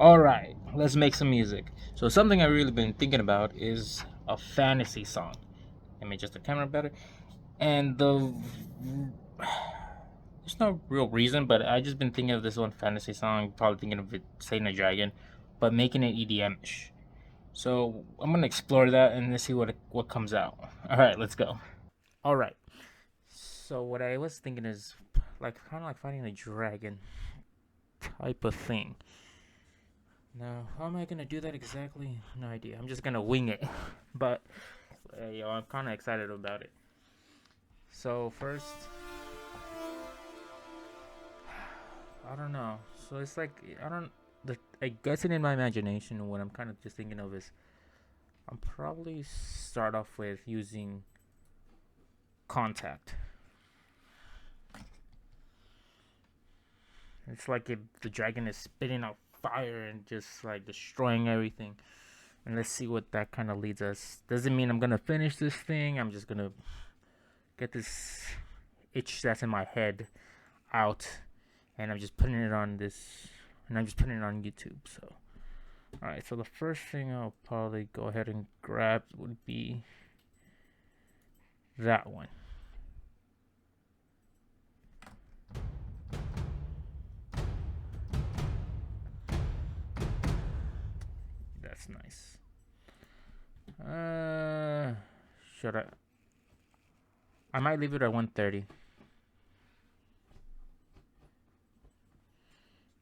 Alright, let's make some music. So something I've really been thinking about is a fantasy song. Let me adjust the camera better. And there's no real reason, but I just been thinking of this one fantasy song, probably thinking of it Satan a Dragon, but making it EDM-ish. So I'm gonna explore that and let's see what comes out. Alright, let's go. Alright. So what I was thinking is like kinda like fighting a dragon type of thing. Now, how am I gonna do that exactly? No idea. I'm just gonna wing it. But I'm kind of excited about it. So first, I don't know. So it's like I don't. I guess it in my imagination. What I'm kind of just thinking of is I'm probably start off with using contact. It's like if the dragon is spitting out fire and just like destroying everything. And let's see what that kind of leads us. Doesn't mean I'm gonna finish this thing. I'm just gonna get this itch that's in my head out, and I'm just putting it on this, and I'm just putting it on YouTube. So, all right. So the first thing I'll probably go ahead and grab would be that one. That's nice. Should I? I might leave it at 130.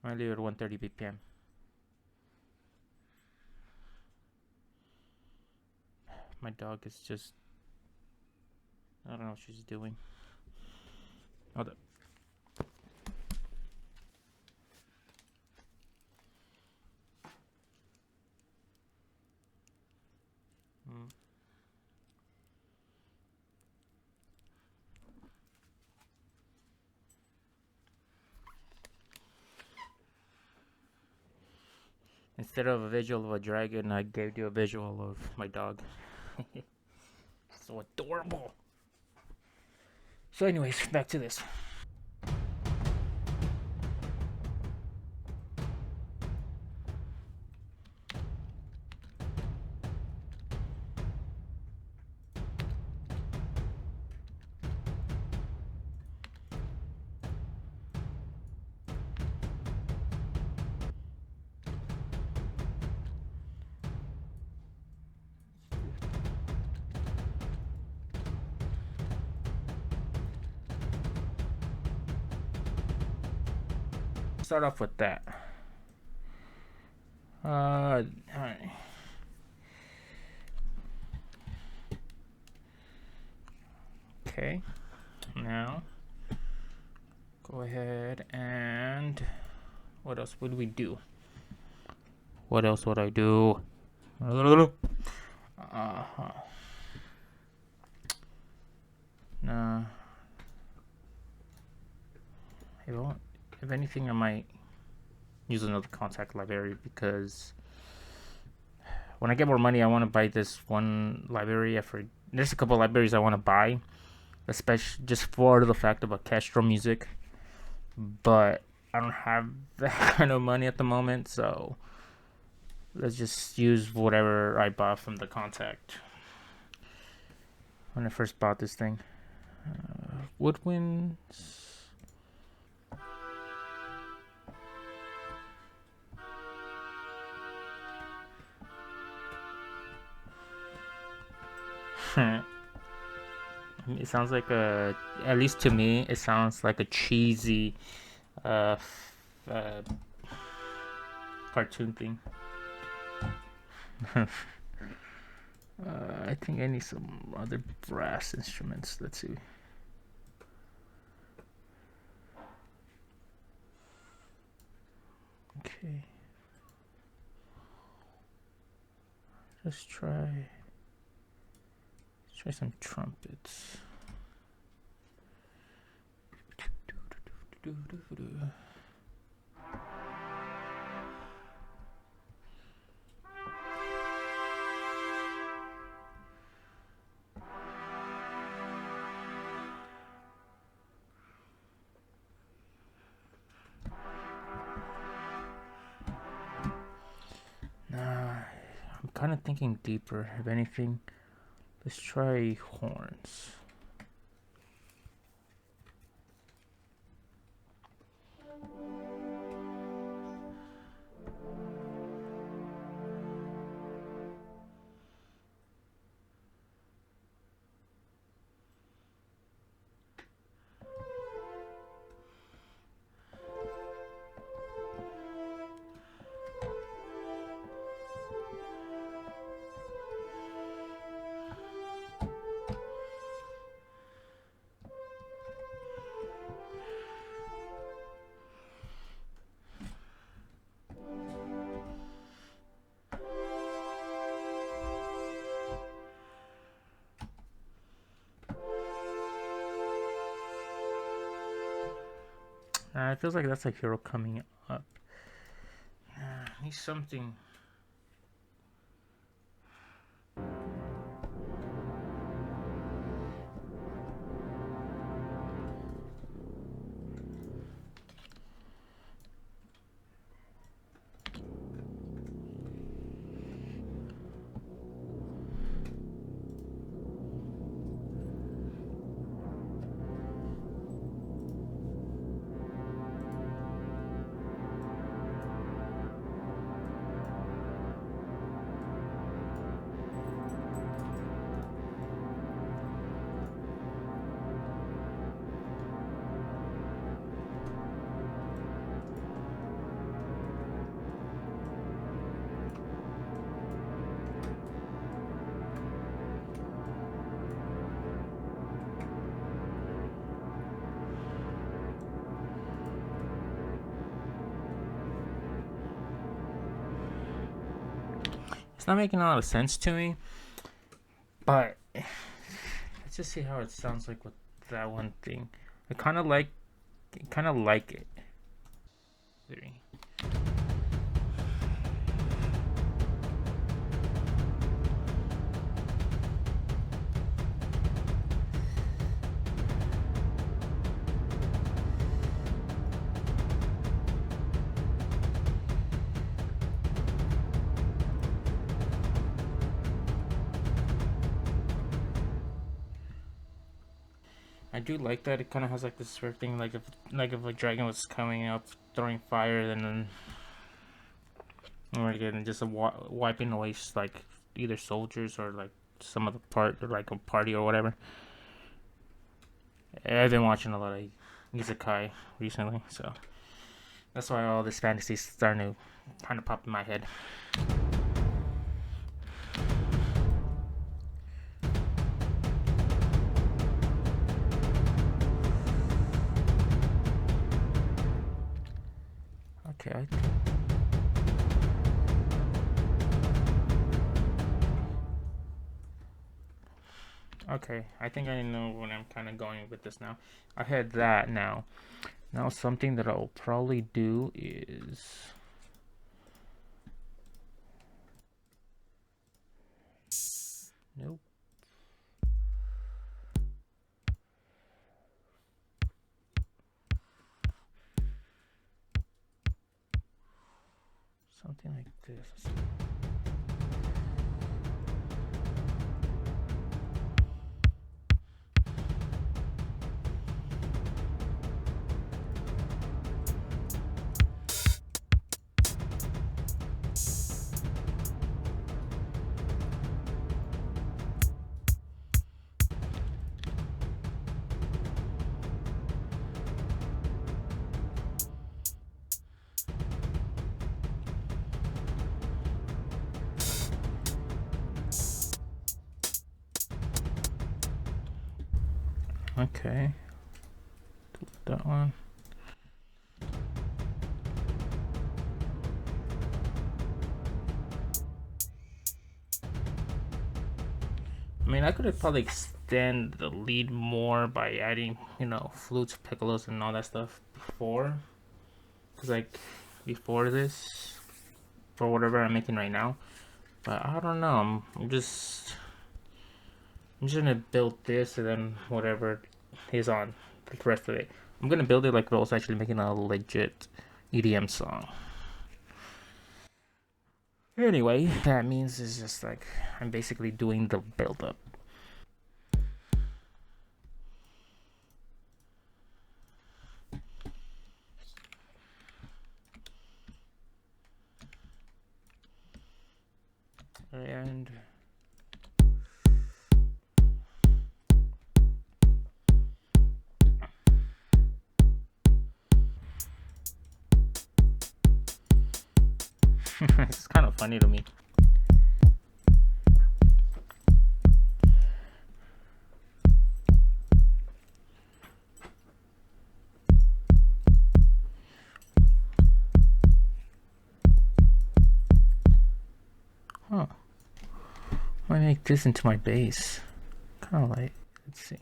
I might leave it at 130 BPM. My dog is just. I don't know what she's doing. Hold up. Mm. Instead of a visual of a dragon, I gave you a visual of my dog. So adorable. So, anyways, back to this. Start off with that. Alright. Okay. Now, go ahead and what else would we do? What else would I do? Uh-huh. Nah. If anything, I might use another contact library because when I get more money, I want to buy this one library. There's a couple libraries I want to buy, especially just for the fact of orchestral music. But I don't have that kind of money at the moment, so let's just use whatever I bought from the contact when I first bought this thing. Woodwinds. It sounds like at least to me, it sounds like a cheesy uh, uh, cartoon thing. I think I need some other brass instruments. Let's see. Okay. Let's try some trumpets. kind of thinking deeper. If anything, let's try horns. It feels like that's like hero coming up. Need something. It's not making a lot of sense to me, but let's just see how it sounds like with that one thing. I kind of like it. 3. I do like that. It kind of has like this sort of thing, like if a dragon was coming up, throwing fire, and then again just wiping away like either soldiers or like some of the part, or like a party or whatever. I've been watching a lot of isekai recently, so that's why all this fantasy is starting to kind of pop in my head. Okay. Okay, I think I know when I'm kind of going with this now. I had that now. Now something that I'll probably do is... Nope. Something like this. Okay. That one. I mean, I could have probably extend the lead more by adding, flutes, piccolos, and all that stuff before. Because, like, before this, for whatever I'm making right now. But I don't know. I'm just gonna build this and then whatever is on the rest of it. I'm gonna build it like I was actually making a legit EDM song. Anyway, that means it's just like I'm basically doing the build up. And it's kind of funny to me. Huh. I make this into my bass. Kind of like, let's see.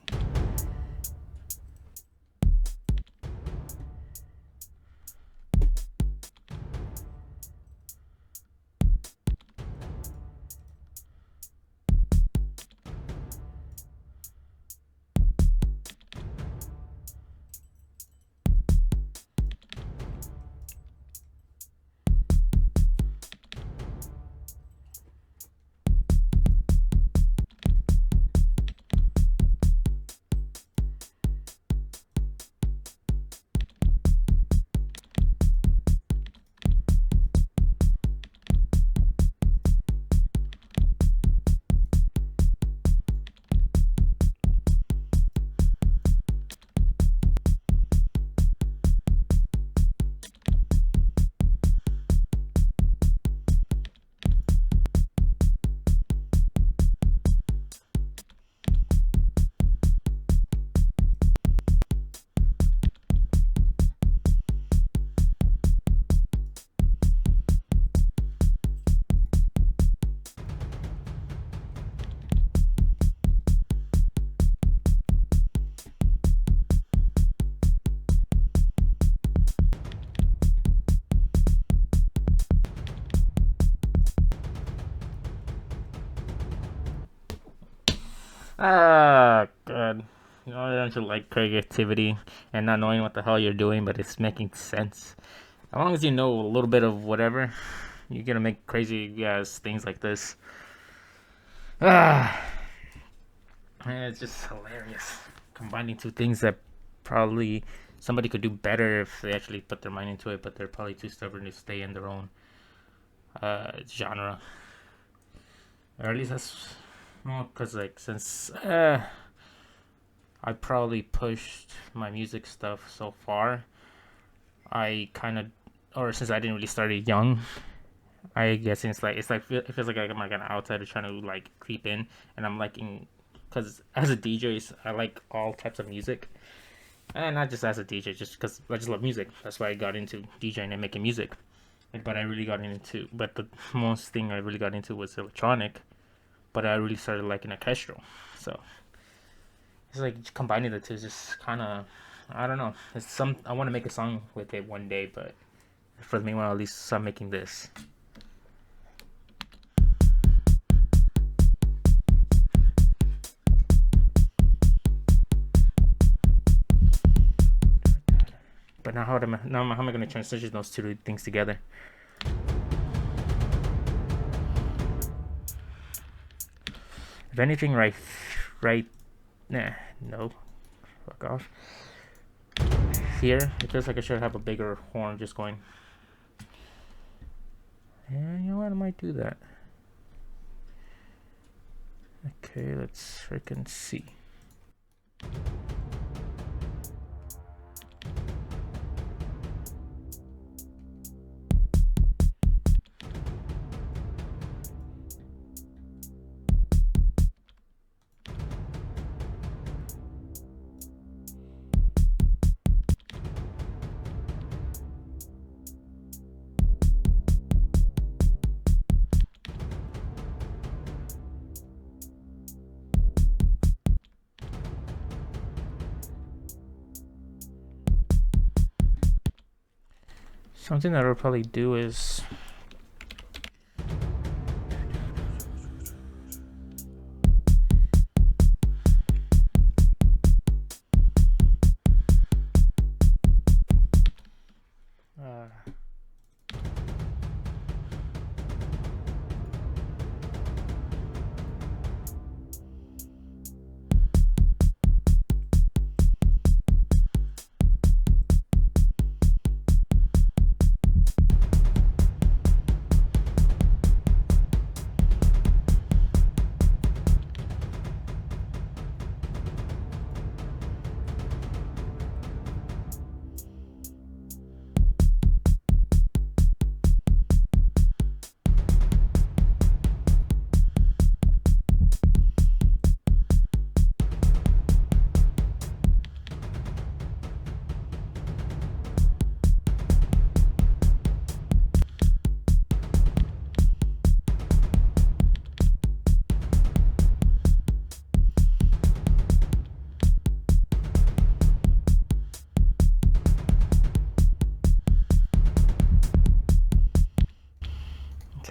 Ah, God. You know, don't you like creativity and not knowing what the hell you're doing, but it's making sense. As long as you know a little bit of whatever, you're gonna make crazy ass things like this. Ah, man, it's just hilarious. Combining two things that probably somebody could do better if they actually put their mind into it, but they're probably too stubborn to stay in their own genre. Or at least that's well, because like since I probably pushed my music stuff so far. I kind of, or since I didn't really start it young, I guess it feels like I'm like an outsider trying to like creep in, and I'm liking because as a DJ, I like all types of music, and not just as a DJ, just because I just love music. That's why I got into DJing and making music. But I really got into, but the most thing I really got into was electronic. But I really started liking orchestral, so it's like combining the two is just kind of I don't know. It's some I want to make a song with it one day, but for the meanwhile, at least I'm making this. But now how am I going to transition those two things together? If anything, right, nah, no, fuck off. Here, it feels like I should have a bigger horn just going. Yeah, you know what? I might do that. Okay, let's freaking see. Something that I'll probably do is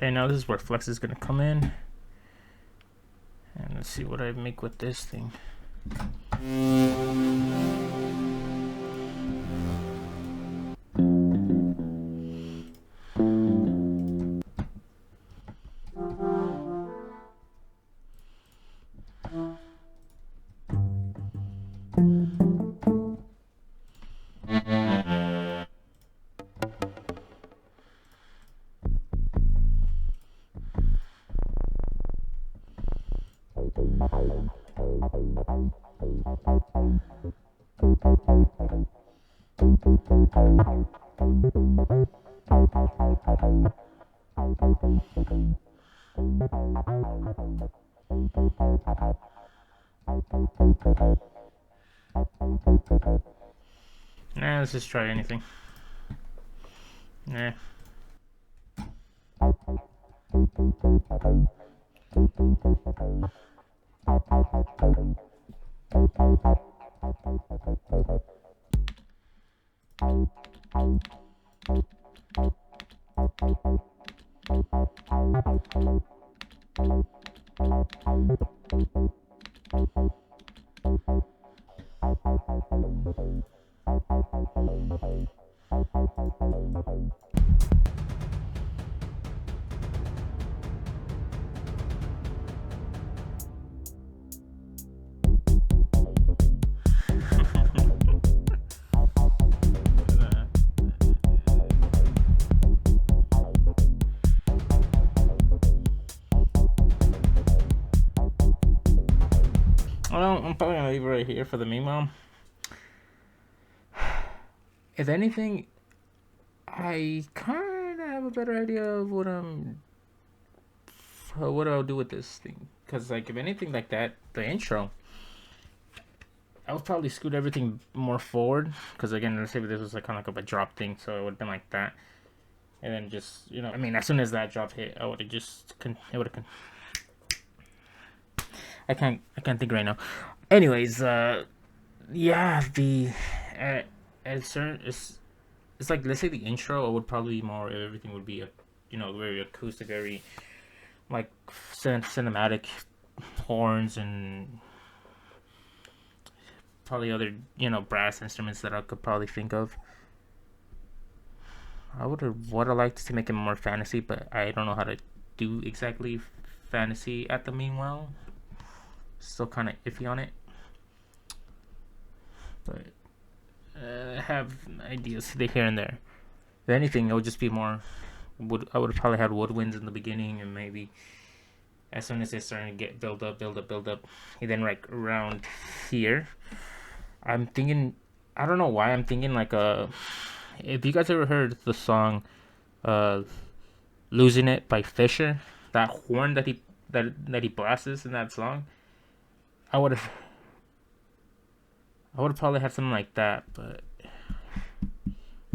Okay, now this is where flex is gonna come in. And let's see what I make with this thing. Nah, let's just try anything. Nah. Well, I'm probably gonna leave it right here for the meanwhile. If anything, I kind of have a better idea of what I'll do with this thing. Cause like if anything like that, the intro, I would probably scoot everything more forward. Cause again, let's say this was like kind of like a drop thing, so it would have been like that. And then just I mean, as soon as that drop hit, I would have just it would have. I can't think right now. Anyways, yeah, it's like, let's say the intro, I would probably more everything would be very acoustic, very like cinematic horns and probably other brass instruments that I could probably think of. I would have liked to make it more fantasy, but I don't know how to do exactly fantasy at the meanwhile. Still kind of iffy on it, but I have ideas here and there. If anything, it would just be more. I would have probably had woodwinds in the beginning, and maybe as soon as it's starting to get build up, and then like around here, I'm thinking. I don't know why I'm thinking like If you guys ever heard the song, "Losing It" by Fisher, that horn that he blasts in that song, I would have probably had something like that, but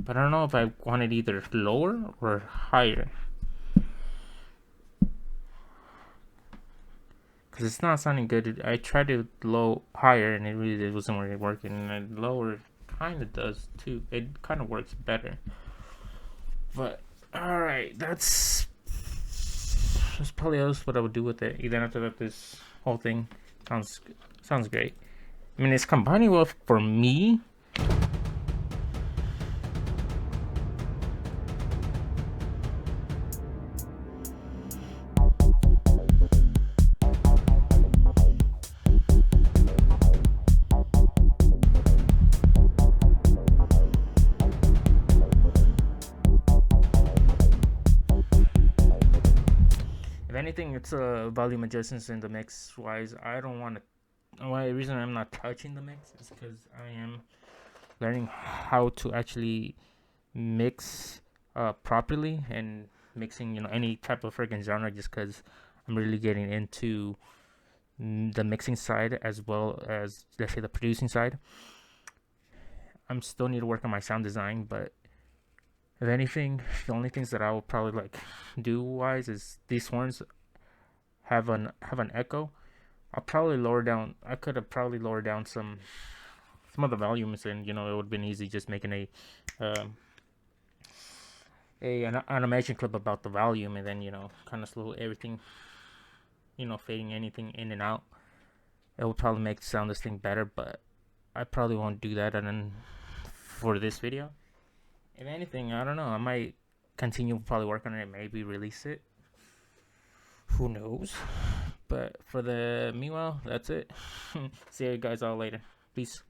I don't know if I want it either lower or higher. Because it's not sounding good. I tried to higher and it wasn't really working. And lower kind of does too. It kind of works better. But, alright, that's probably else what I would do with it. Even after that, this whole thing sounds great. I mean, it's combining well for me. If anything, it's volume adjustments in the mix wise. I don't want to. The reason I'm not touching the mix is because I am learning how to actually mix properly and mixing any type of freaking genre, just because I'm really getting into the mixing side as well as, let's say, the producing side. I'm still need to work on my sound design, but if anything, the only things that I will probably like do wise is these horns have an echo. I'll probably lower down. I could have probably lowered down some of the volumes, and it would have been easy just making a an animation clip about the volume, and then kind of slow everything, fading anything in and out. It will probably make sound this thing better, but I probably won't do that. And then for this video, if anything, I don't know. I might continue probably work on it, maybe release it. Who knows? But for the meanwhile, that's it. See you guys all later. Peace.